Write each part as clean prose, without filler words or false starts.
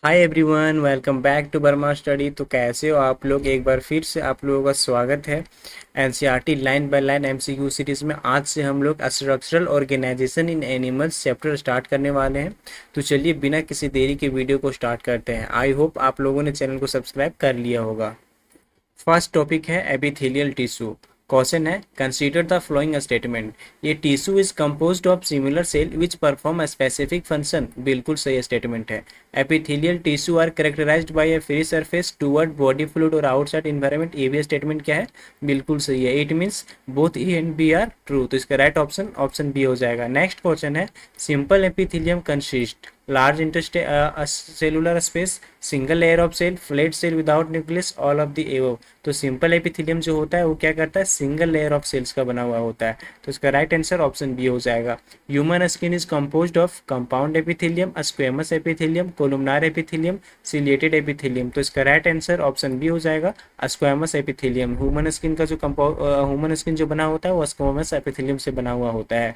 Hi everyone, welcome back to Burma study. तो कैसे हो आप लोग? एक बार फिर से आप लोगों का स्वागत है NCERT line by line MCQ series में। आज से हम लोग स्ट्रक्चरल ऑर्गेनाइजेशन इन एनिमल्स चैप्टर स्टार्ट करने वाले हैं। तो चलिए बिना किसी देरी के वीडियो को स्टार्ट करते हैं। आई होप आप लोगों ने चैनल को सब्सक्राइब कर लिया होगा। फर्स्ट टॉपिक है एपिथेलियल टिश्यू। क्वेश्चन है कंसीडर द फ्लोइंग स्टेटमेंट। ये tissue is composed of similar cell which perform a specific function. बिल्कुल सही स्टेटमेंट है। Epithelial tissue are characterized by a free surface toward body fluid और outside environment. ये भी statement क्या है? बिल्कुल सही है। It means both A and B are true. तो इसका राइट ऑप्शन ऑप्शन बी हो जाएगा। नेक्स्ट क्वेश्चन है simple epithelium consist large intercellular space, single layer of cell, flat cell without nucleus, all of the above। तो simple epithelium जो होता है वो क्या करता है? सिंगल लेयर ऑफ सेल्स का बना हुआ होता है। तो इसका राइट आंसर ऑप्शन बी हो जाएगा। Human skin is composed of compound epithelium, squamous epithelium, columnar epithelium, ciliated epithelium. तो इसका राइट आंसर ऑप्शन बी हो जाएगा स्क्वेमस एपिथेलियम। ह्यूमन स्किन का जो ह्यूमन स्किन जो बना होता है वो स्क्वेमस एपिथेलियम से बना हुआ होता है।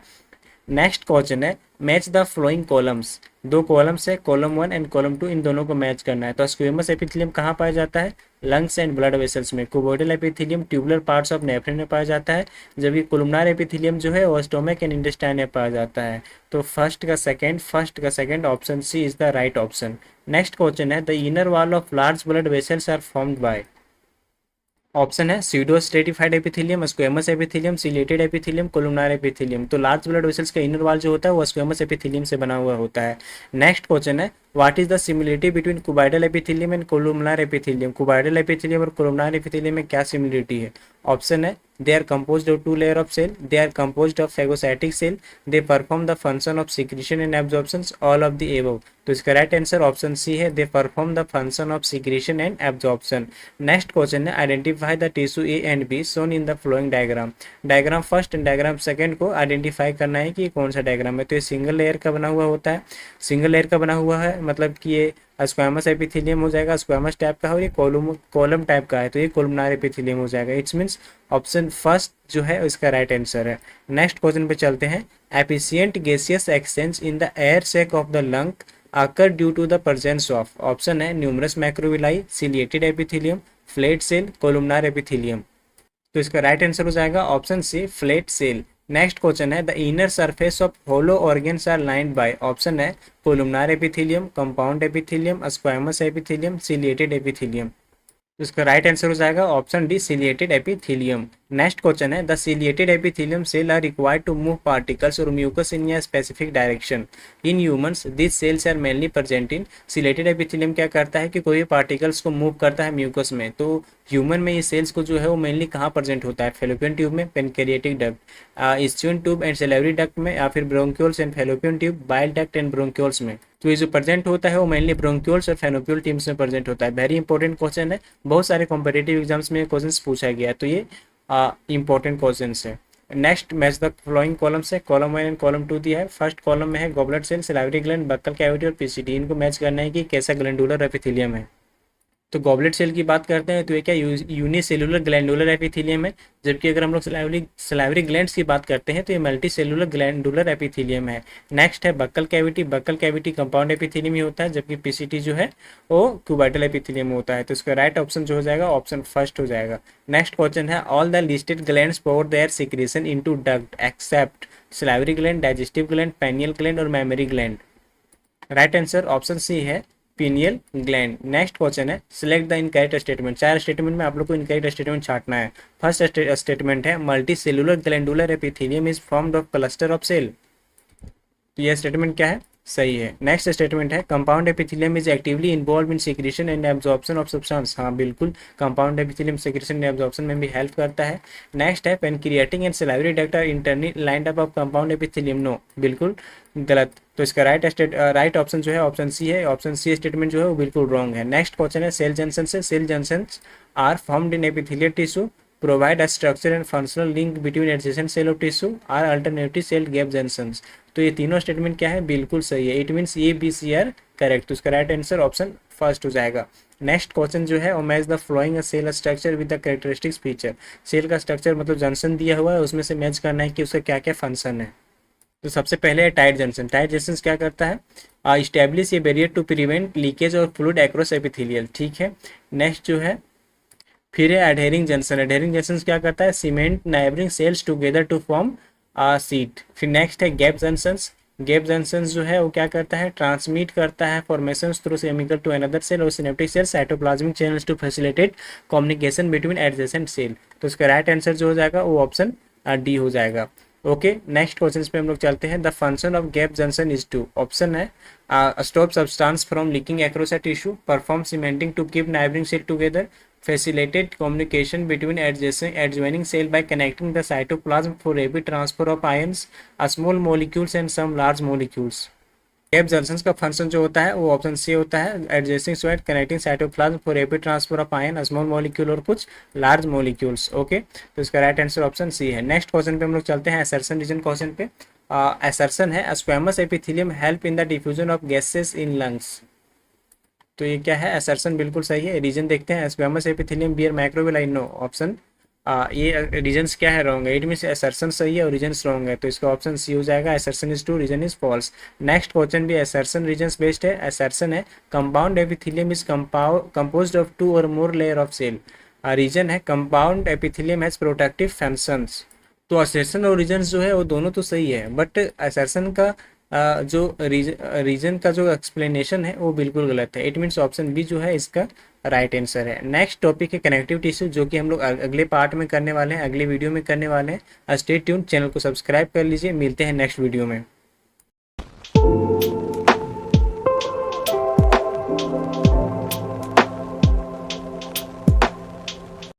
नेक्स्ट क्वेश्चन है मैच द फ्लोइंग कॉलम्स। दो कॉलम्स है, कॉलम 1 एंड कॉलम 2, इन दोनों को मैच करना है। तो स्क्वेमस एपिथेलियम कहाँ पाया जाता है? लंग्स एंड ब्लड वेसल्स में। Cuboidal epithelium tubular parts of nephron में पाया जाता है, जबकि कोलुमनार एपिथेलियम जो है वो स्टोमक एंड इंटेस्टाइन में पाया जाता है। तो फर्स्ट का second option C is the right option. Next question है the inner wall of large blood vessels are formed by. Option है pseudo stratified epithelium, squamous epithelium, ciliated epithelium, columnar epithelium. तो large blood vessels का inner wall जो होता है वो squamous epithelium से बना हुआ होता है। नेक्स्ट क्वेश्चन है what is the similarity between cuboidal epithelium and columnar epithelium. Cuboidal epithelium और कोलुमनार एपिथेलियम में क्या सिमिलरिटी है? ऑप्शन है they are composed of two layer of cell, they are composed of phagocytic cell, they perform the function of secretion and absorption, all of the above। तो इसका right answer option C है they perform the function of secretion and absorption. Next question है identify the tissue A and B shown in the following diagram. Diagram first and diagram second को identify करना है कि ये कौन सा diagram है। तो ये सिंगल लेयर का बना हुआ होता है। सिंगल लेयर का बना हुआ है मतलब कि ये स्क्वामस एपिथेलियम हो जाएगा, स्क्वामस टाइप का है, और ये कॉलम टाइप का है तो ये कोलुमनार एपिथेलियम हो जाएगा। इट्स मीन्स ऑप्शन फर्स्ट जो है इसका राइट आंसर है। नेक्स्ट क्वेश्चन पे चलते हैं efficient gaseous exchange in the air sac of the lung occur due to the presence of. Option है numerous microvilli, ciliated epithelium, flat cell, columnar epithelium. तो इसका राइट आंसर हो जाएगा option C flat cell. Next question है the inner surface of hollow organs are lined by. Option है columnar epithelium, compound epithelium, squamous epithelium, ciliated epithelium. तो इसका right answer हो जाएगा option D ciliated epithelium. Next question है the ciliated epithelium cell are required to move particles और mucus in a specific direction. In humans this cells are mainly present in. Ciliated epithelium क्या करता है कि कोई भी पार्टिकल्स को move करता है म्यूकस में। तो ह्यूमन में ये सेल्स को जो है वो मेनली कहाँ प्रेजेंट होता है? फेलोपियन ट्यूब में, pancreatic duct, eustachian tube and salivary duct में, या फिर bronchioles and fallopian tube, bile duct and bronchioles में। तो ये जो प्रेजेंट होता है वो मेनली ब्रोंक्यूल्स और फेलोपियल टीम्स में प्रेजेंट होता है। वेरी इंपॉर्टेंट क्वेश्चन है, बहुत सारे कॉम्पिटेटिव एग्जाम्स में क्वेश्चन पूछा गया है, तो ये इंपॉर्टेंट क्वेश्चन है। Next match the following columns है, कॉलम 1 एंड कॉलम 2 दिया है। फर्स्ट कॉलम में है goblet cell, salivary gland, buccal cavity और पीसीटी। इनको मैच करना है कि कैसा ग्लैंडुलर एपिथेलियम है। तो गॉबलेट सेल की बात करते हैं तो ये क्या यूनिसेलुलर ग्लैंडुलर एपिथेलियम है, जबकि अगर हम लोग सलाइवरी ग्लैंड्स की बात करते हैं तो ये मल्टी सेलुलर ग्लैंडुलर एपिथेलियम है। नेक्स्ट है buccal cavity. Buccal cavity compound epithelium ही होता है, जबकि पीसीटी जो है वो क्यूबाइटल एपिथेलियम होता है। तो इसका राइट ऑप्शन जो हो जाएगा ऑप्शन फर्स्ट हो जाएगा। नेक्स्ट क्वेश्चन है all the listed glands pour their secretion into duct except salivary gland, digestive gland, pineal gland और mammary gland. Right answer option C है पीनियल ग्लैंड। नेक्स्ट क्वेश्चन है select the incorrect statement. 4 statement में आप लोग को incorrect statement छांटना है। First statement है multi cellular glandular epithelium is formed of cluster of cell. तो यह स्टेटमेंट क्या है? सही है। नेक्स्ट स्टेटमेंट है compound epithelium is actively involve in secretion and absorption of substance. हाँ बिल्कुल, compound epithelium secretion and absorption में भी हेल्प करता है। नेक्स्ट है pancreatic and salivary duct are internally lined up of compound epithelium. No, बिल्कुल गलत। तो इसका राइट ऑप्शन जो है ऑप्शन सी है। ऑप्शन सी स्टेटमेंट जो है वो बिल्कुल रॉन्ग है। नेक्स्ट क्वेश्चन है सेल जंक्शन से। Cell junction are formed in epithelial tissue provide a structure and functional link between adjacent cell of tissue are alternative cell gap junctions। तो ये तीनों स्टेटमेंट क्या है? बिल्कुल सही है। It means A B C are correct. तो इसका राइट आंसर ऑप्शन फर्स्ट हो जाएगा। नेक्स्ट क्वेश्चन जो है match the flowing cell structure with the characteristics feature. Cell का स्ट्रक्चर मतलब जंक्शन दिया हुआ है, उसमें से मैच करना है कि उसका क्या क्या फंक्शन है। तो सबसे पहले है टाइट जंक्शन। टाइट जंक्शन क्या करता है, establish a barrier to prevent leakage और फ्लूइड एक्रोस एपिथेलियल, ठीक है। नेक्स्ट जो है फिर है एडहेरिंग जंक्शन। एडहेरिंग जंक्शन क्या करता है, cement neighbouring cells together to form sheet. फिर नेक्स्ट है गैप जंक्शन। गैप जंक्शन जो है वो क्या करता है, ट्रांसमिट करता है formation through chemical to another cell और synaptic cell cytoplasmic channels to facilitate communication between adjacent cell. तो इसका राइट आंसर जो हो जाएगा वो ऑप्शन डी हो जाएगा। ओके, नेक्स्ट क्वेश्चन पे हम लोग चलते हैं। The function of gap junction is to, option है stop substance from leaking across a tissue, perform cementing to keep neighbouring cell together, facilitate communication between adjoining cell by connecting the cytoplasm for rapid transfer of ions, small molecules and some large molecules। Gap junction का function जो होता है वो option C होता है, adjusting site connecting cytoplasm for rapid transfer of ion, small molecule और कुछ large molecules. Okay, तो इसका राइट आंसर ऑप्शन सी है। नेक्स्ट क्वेश्चन पे हम लोग चलते हैं असर्शन रीजन क्वेश्चन पे। असर्शन है squamous epithelium help in the diffusion of gases in lungs. तो ये क्या है, असर्शन बिल्कुल सही है। रीजन देखते हैं, squamous epithelium bear microvilli I no, option ये रीजन्स क्या है, रॉन्ग है। इट मीन असर्शन सही है और रीजन्स रॉन्ग है, तो इसका ऑप्शन सी हो जाएगा, assertion is true reason is false. Next question भी असर्शन रीजन्स बेस्ड है। असर्शन है compound epithelium is composed of 2 और more layer of cell. Reason है compound epithelium has protective functions. तो असर्शन और रीजन्स जो है वो दोनों तो सही है, बट असर्शन का जो रीजन का जो एक्सप्लेनेशन है वो बिल्कुल गलत है। इट मीन्स ऑप्शन बी जो है इसका राइट आंसर है। नेक्स्ट टॉपिक है कनेक्टिव टिश्यू, जो कि हम लोग अगले पार्ट में करने वाले हैं, अगले वीडियो में करने वाले हैं। स्टे ट्यून, चैनल को सब्सक्राइब कर लीजिए। मिलते हैं नेक्स्ट वीडियो में।